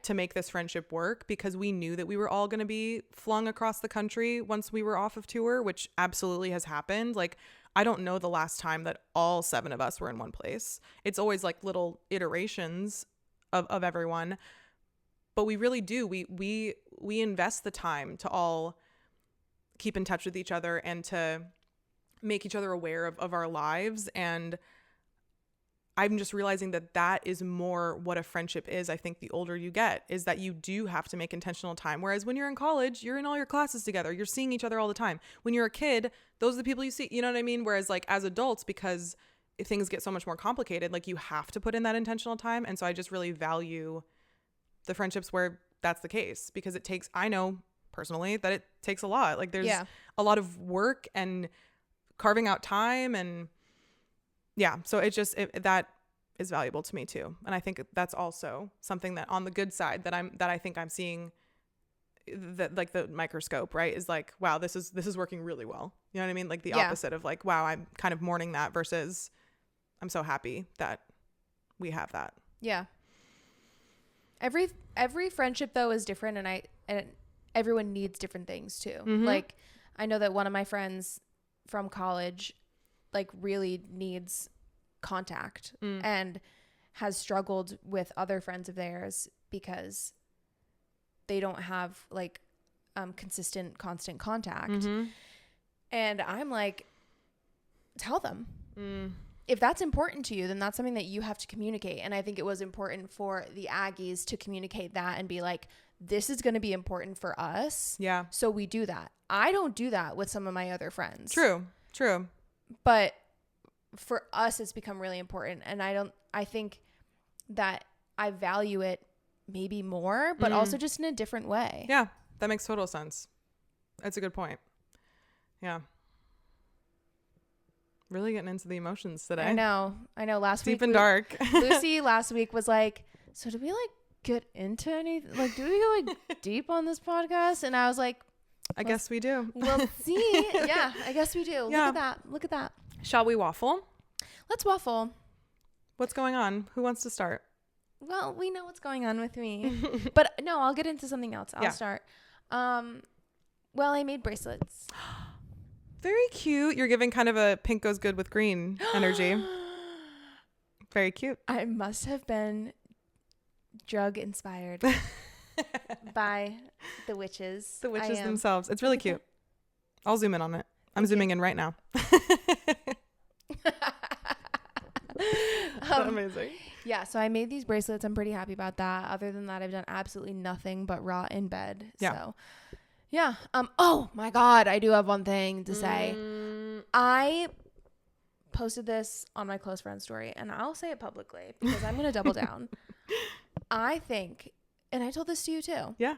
to make this friendship work, because we knew that we were all going to be flung across the country once we were off of tour, which absolutely has happened. Like, I don't know the last time that all 7 of us were in one place. It's always like little iterations of everyone, but we really do. We invest the time to all keep in touch with each other and to make each other aware of our lives. And I'm just realizing that that is more what a friendship is. I think the older you get, is that you do have to make intentional time. Whereas when you're in college, you're in all your classes together. You're seeing each other all the time. When you're a kid, those are the people you see. You know what I mean? Whereas like as adults, because things get so much more complicated, like you have to put in that intentional time. And so I just really value the friendships where that's the case, because it takes, I know personally that it takes a lot. Like there's a lot of work and carving out time, and so that is valuable to me too. And I think that's also something that on the good side that I think I'm seeing, that like the microscope, right, is like, wow, this is working really well. You know what I mean? Like the opposite of like, wow, I'm kind of mourning that, versus I'm so happy that we have that. Yeah. Every friendship though is different, and everyone needs different things too. Mm-hmm. Like I know that one of my friends from college like really needs contact and has struggled with other friends of theirs because they don't have like constant contact. Mm-hmm. And I'm like, tell them. If that's important to you, then that's something that you have to communicate. And I think it was important for the Aggies to communicate that and be like, this is going to be important for us. Yeah. So we do that. I don't do that with some of my other friends. True. But for us, it's become really important. And I think that I value it maybe more, but also just in a different way. Yeah. That makes total sense. That's a good point. Yeah. Really getting into the emotions today. I know. Last week. Deep and dark. Lucy last week was like, so did we like get into anything? Like, do we go like deep on this podcast? And I was like, I guess we do. We'll see. Yeah, I guess we do. Yeah. Look at that. Shall we waffle? Let's waffle. What's going on? Who wants to start? Well, we know what's going on with me. But no, I'll get into something else. I'll start. Well, I made bracelets. Very cute. You're giving kind of a pink goes good with green energy. Very cute. I must have been drug inspired by the witches. The witches themselves. It's really cute. I'll zoom in on it. I'm zooming in right now. Amazing. Yeah, so I made these bracelets. I'm pretty happy about that. Other than that, I've done absolutely nothing but rot in bed. Yeah. So, yeah. Oh my God, I do have one thing to say. I posted this on my close friend story, and I'll say it publicly because I'm going to double down. I think, and I told this to you too. Yeah.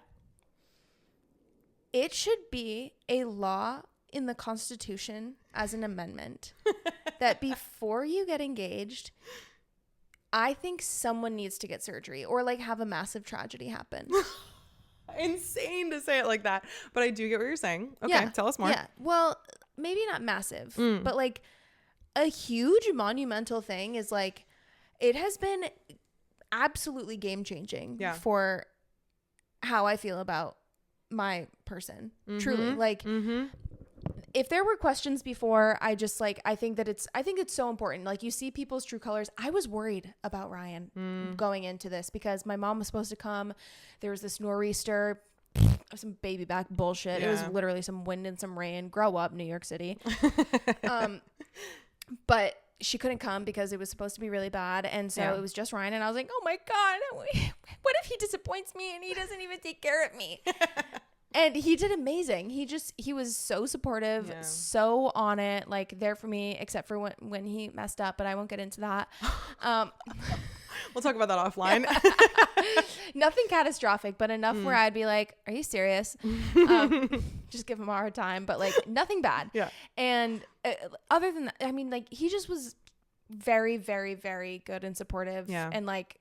It should be a law in the Constitution as an amendment that before you get engaged, I think someone needs to get surgery or like have a massive tragedy happen. Insane to say it like that, but I do get what you're saying. Okay, tell us more. Yeah, well, maybe not massive, but like a huge monumental thing is like, it has been absolutely game changing for how I feel about my person. Truly, like if there were questions before, I just like, I think it's so important. Like you see people's true colors. I was worried about Ryan going into this because my mom was supposed to come. There was this nor'easter, some baby back bullshit. It was literally some wind and some rain. Grow up, New York City. But she couldn't come because it was supposed to be really bad. And so it was just Ryan. And I was like, oh my God, what if he disappoints me and he doesn't even take care of me? And he did amazing. He was so supportive, so on it, like there for me, except for when he messed up, but I won't get into that. We'll talk about that offline. Nothing catastrophic, but enough where I'd be like, are you serious? Just give him a hard time, but like nothing bad. Yeah. And other than that, I mean, like he just was very, very, very good and supportive and like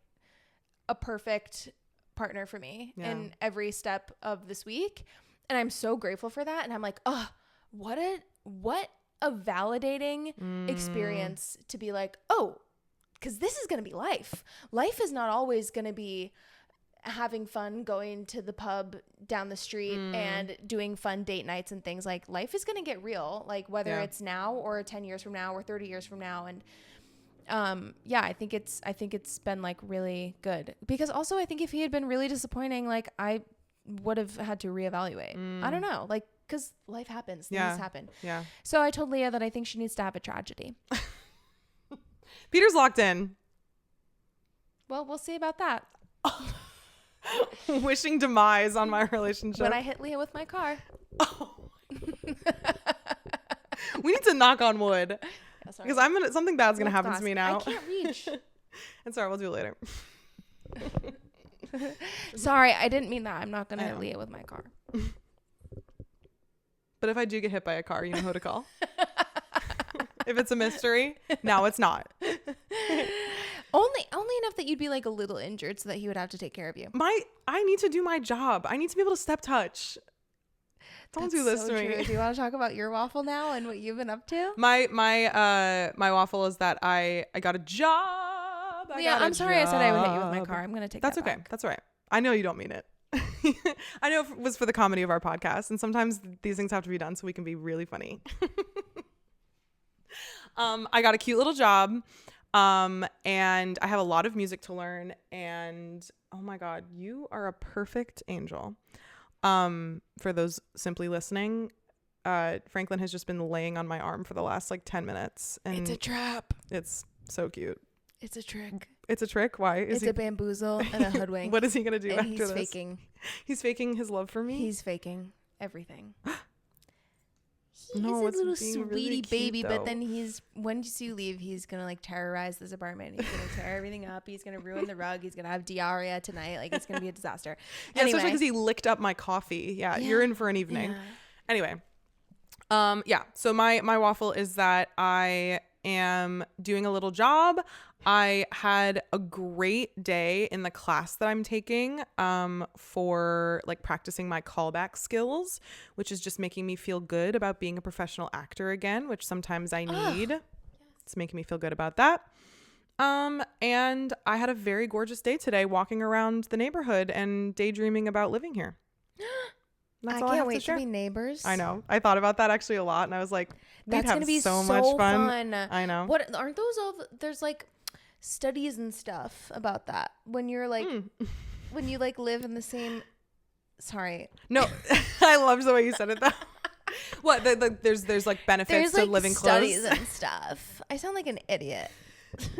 a perfect partner for me in every step of this week. And I'm so grateful for that. And I'm like, oh, what a validating experience to be like, oh, because this is going to be life. Life is not always going to be having fun going to the pub down the street and doing fun date nights and things. Like, life is going to get real, like whether it's now or 10 years from now or 30 years from now. And I think it's been like really good, because also I think if he had been really disappointing, like I would have had to reevaluate. I don't know, like, because life happens, things happen. Yeah. So I told Leah that I think she needs to have a tragedy. Peter's locked in. Well, we'll see about that. Wishing demise on my relationship. When I hit Leah with my car. Oh. We need to knock on wood. Yeah, because something bad's gonna happen to me now. I can't reach. It's alright, we'll do it later. Sorry, I didn't mean that. I'm not gonna hit Leah with my car. But if I do get hit by a car, you know who to call. If it's a mystery, no, it's not. Only enough that you'd be like a little injured so that he would have to take care of you. I need to do my job. I need to be able to step touch. Don't do this to me. True. Do you want to talk about your waffle now and what you've been up to? My waffle is that I got a job. I'm sorry I said I would hit you with my car. I'm gonna take that okay. back. That's all right. I know you don't mean it. I know it was for the comedy of our podcast, and sometimes these things have to be done so we can be really funny. I got a cute little job, and I have a lot of music to learn, and oh my God, you are a perfect angel. For those simply listening, Franklin has just been laying on my arm for the last like 10 minutes, and it's a trap. It's so cute. It's a trick. It's a trick? Why? It's a bamboozle and a hoodwink. What is he gonna do after he's this? Faking. He's faking his love for me? He's faking everything. He's No, a little being sweetie really cute, baby, though. but then once you leave, he's gonna like terrorize this apartment. He's gonna tear everything up. He's gonna ruin the rug. He's gonna have diarrhea tonight. Like, it's gonna be a disaster. Yeah, anyway. Especially because he licked up my coffee. Yeah, you're in for an evening. Yeah. Anyway, so my waffle is that I am doing a little job. I had a great day in the class that I'm taking for like practicing my callback skills, which is just making me feel good about being a professional actor again, which sometimes I need. Yes. It's making me feel good about that. And I had a very gorgeous day today walking around the neighborhood and daydreaming about living here. That's I can't wait to be neighbors. I know. I thought about that actually a lot, and I was like, that's gonna be so much fun. I know. What aren't those all? There's like studies and stuff about that when you're like when you like live in the same. Sorry. No, I loved the way you said it though. What? There's like benefits to living close. Studies and stuff. I sound like an idiot.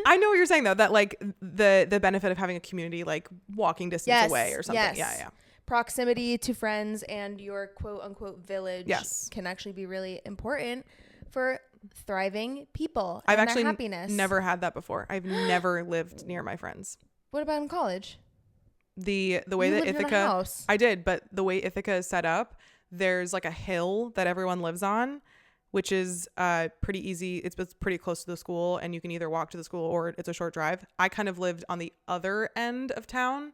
I know what you're saying though. That like the benefit of having a community like walking distance away or something. Yes. Yeah. Proximity to friends and your quote unquote village can actually be really important for thriving people. I've and actually their happiness. Never had that before. I've never lived near my friends. What about in college? The way that Ithaca, I did, but the way Ithaca is set up, there's like a hill that everyone lives on, which is pretty easy. It's pretty close to the school, and you can either walk to the school or it's a short drive. I kind of lived on the other end of town,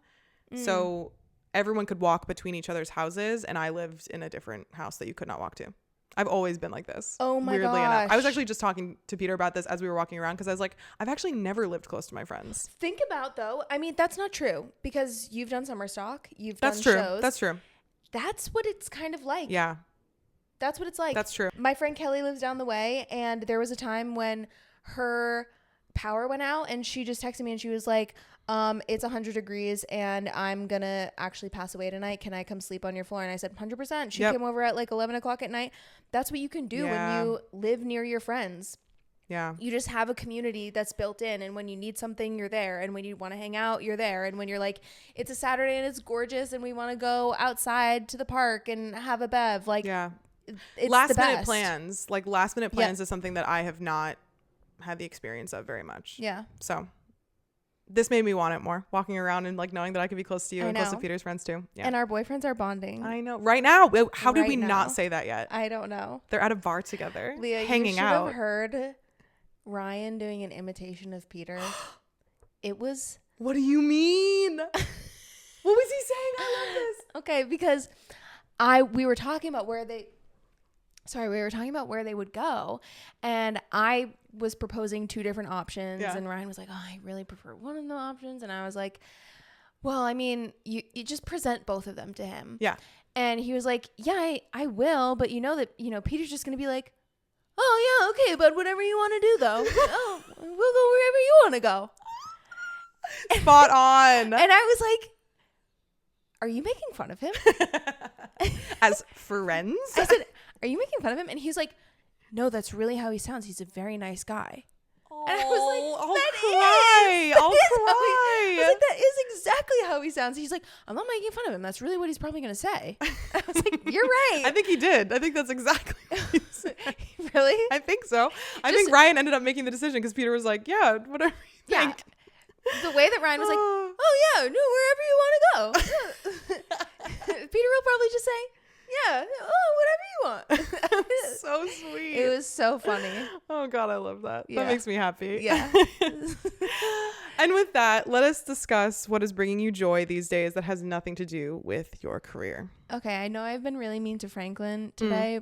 so everyone could walk between each other's houses, and I lived in a different house that you could not walk to. I've always been like this. Oh my weirdly gosh. Enough. I was actually just talking to Peter about this as we were walking around, because I was like, I've actually never lived close to my friends. Think about though. I mean, that's not true, because you've done summer stock. You've done shows. That's true. That's what it's kind of like. Yeah. That's what it's like. That's true. My friend Kelly lives down the way, and there was a time when her power went out, and she just texted me and she was like, it's 100 degrees and I'm gonna actually pass away tonight. Can I come sleep on your floor? And I said 100%. She came over at like 11 o'clock at night. That's what you can do when you live near your friends. Yeah. You just have a community that's built in, and when you need something, you're there, and when you want to hang out, you're there, and when you're like, it's a Saturday and it's gorgeous and we want to go outside to the park and have a bev, like it's last the minute best. plans. Like last minute plans is something that I have not had the experience of very much. Yeah. So this made me want it more, walking around and like knowing that I could be close to you and close to Peter's friends too. Yeah. And our boyfriends are bonding. I know. Right now. How did we not say that yet? I don't know. They're at a bar together. Leah, hanging you should out. have heard Ryan doing an imitation of Peter. It was. What do you mean? What was he saying? I love this. Okay, because we were talking about where they would go, and I was proposing 2 different options, Yeah. and Ryan was like, oh, I really prefer one of the options. And I was like, well, I mean, you just present both of them to him. Yeah. And he was like, yeah, I will. But you know that, Peter's just going to be like, oh, yeah, okay, but whatever you want to do, though. Oh, we'll go wherever you want to go. Spot on. And I was like, are you making fun of him? As friends? I said, are you making fun of him? And he's like, no, that's really how he sounds. He's a very nice guy. And I was like, I'll cry. I'll cry. I was like, that is exactly how he sounds. He's like, I'm not making fun of him. That's really what he's probably going to say. I was like, you're right. I think he did. I think that's exactly what he said. Really? I think so. I think Ryan ended up making the decision because Peter was like, yeah, whatever you think. The way that Ryan was like, oh, yeah, no, wherever you want to go. Peter will probably just say, yeah, oh, whatever you want. So sweet. It was so funny. Oh, God, I love that. Yeah. That makes me happy. Yeah. And with that, let us discuss what is bringing you joy these days that has nothing to do with your career. Okay, I know I've been really mean to Franklin today,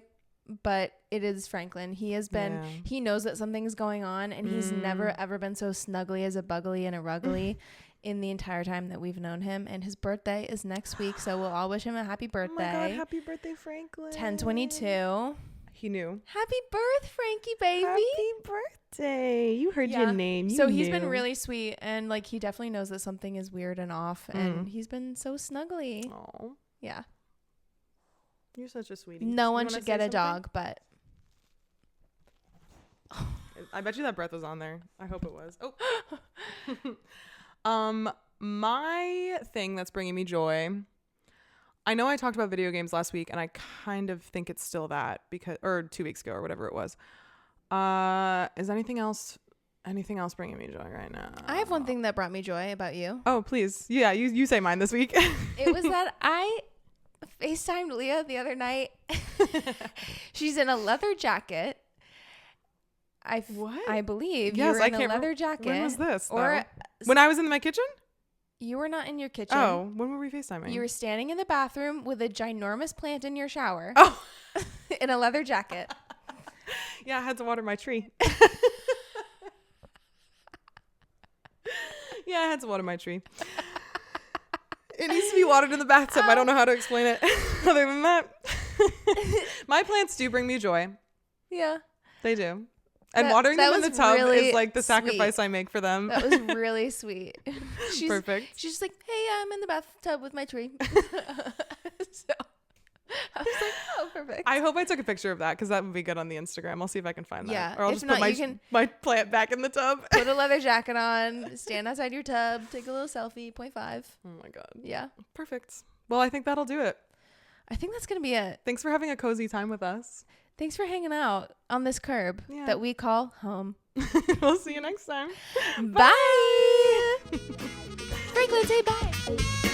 but it is Franklin. He has been, he knows that something's going on, and he's never, ever been so snuggly as a buggly and a ruggly in the entire time that we've known him. And his birthday is next week, so we'll all wish him a happy birthday. Oh my God, happy birthday, Franklin. 10/22. He knew. Happy birth, Frankie, baby. Happy birthday. You heard your name. You He's been knew. really sweet, and like he definitely knows that something is weird and off, and he's been so snuggly. Oh, Yeah. you're such a sweetie. No You one wanna should say get a something? dog, but I bet you that breath was on there. I hope it was. Oh. My thing that's bringing me joy. I know I talked about video games last week, and I kind of think it's still that or 2 weeks ago or whatever it was. Is anything else bringing me joy right now? I have one thing that brought me joy about you. Oh, please. Yeah, you say mine this week. It was that I FaceTimed Leah the other night. She's in a leather jacket. What? I believe Yes, you were I in a can't leather jacket. When was this? Or When I was in my kitchen? you were not in your kitchen. Oh, when were we FaceTiming? You were standing in the bathroom with a ginormous plant in your shower. Oh. In a leather jacket. Yeah, I had to water my tree. Yeah, I had to water my tree. It needs to be watered in the bathtub. I don't know how to explain it other than that. My plants do bring me joy. Yeah. They do. And watering them in the tub is like the sacrifice I make for them. That was really sweet. Perfect. She's just like, hey, I'm in the bathtub with my tree. So I was like, oh, perfect. I hope I took a picture of that because that would be good on the Instagram. I'll see if I can find that. Yeah. Or I'll If just not, put you can my plant back in the tub. put a leather jacket on, stand outside your tub, take a little selfie, 0.5. Oh my God. Yeah. Perfect. Well, I think that'll do it. I think that's going to be it. Thanks for having a cozy time with us. Thanks for hanging out on this curb that we call home. We'll see you next time. Bye. Franklin, say bye.